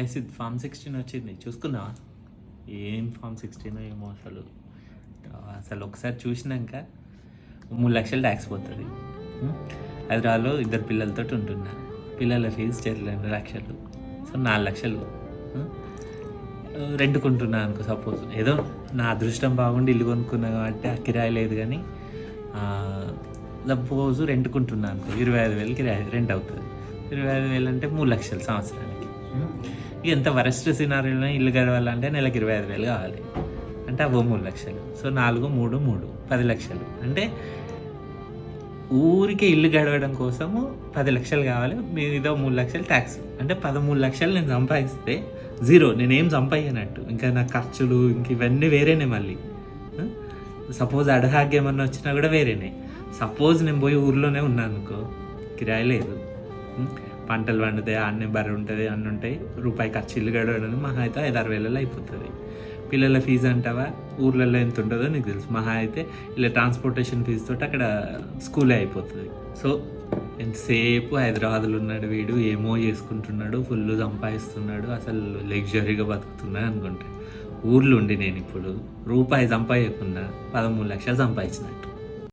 ఇది ఫామ్ 16 వచ్చింది, చూసుకున్నావా? ఏం ఫామ్ 16 ఏమో అసలు. అసలు ఒకసారి చూసినాక 3 లక్షలు ట్యాక్స్ పోతుంది. హైదరాబాద్లో 2 పిల్లలతో ఉంటున్నా, పిల్లల ఫీజు 2 లక్షలు, సో 4 లక్షలు రెంట్కుంటున్నా అనుకో. సపోజ్ ఏదో నా అదృష్టం బాగుండి ఇల్లు కొనుక్కున్నా కాబట్టి ఆ కిరాయి లేదు, కానీ సపోజ్ రెంట్కుంటున్నా అనుకో 25,000 కిరాయి రెంట్ అవుతుంది. 25,000 అంటే 3 లక్షలు సంవత్సరానికి. ఎంత వరెస్ట్ సినారీలో ఇల్లు గడవాలంటే నెలకు 25,000 కావాలి, అంటే అవో 3 లక్షలు. సో 4, 3, 3 10 లక్షలు. అంటే ఊరికే ఇల్లు గడవడం కోసము 10 లక్షలు కావాలి, మీదో 3 లక్షలు ట్యాక్స్. అంటే 13 లక్షలు నేను సంపాదిస్తే జీరో, నేనేం సంపాదించినట్టు. ఇంకా నా ఖర్చులు ఇంక ఇవన్నీ వేరేనే. మళ్ళీ సపోజ్ అడహాగ్ ఏమన్నా వచ్చినా కూడా వేరేనే. సపోజ్ నేను పోయి ఊర్లోనే ఉన్నాను అనుకో, కిరాయి లేదు, పంటలు పండుతాయి, అన్నీ బర్రె ఉంటుంది, అన్నీ ఉంటాయి, రూపాయి ఖర్చు ఇల్లు గడవడానికి మహా అయితే 5-6 వేలలో అయిపోతుంది. పిల్లల ఫీజు అంటావా ఊర్లలో ఎంత ఉంటుందో నీకు తెలుసు. మహా అయితే ఇలా ట్రాన్స్పోర్టేషన్ ఫీజు తోటి అక్కడ స్కూలే అయిపోతుంది. సో ఎంతసేపు హైదరాబాద్లో ఉన్నాడు వీడు, ఏమో చేసుకుంటున్నాడు, ఫుల్ సంపాదిస్తున్నాడు, అసలు లగ్జరీగా బతుకుతున్నాడు అనుకుంటే, ఊర్లో ఉండి నేను ఇప్పుడు రూపాయి సంపాదించకుండా 13 లక్షలు సంపాదించినట్టు.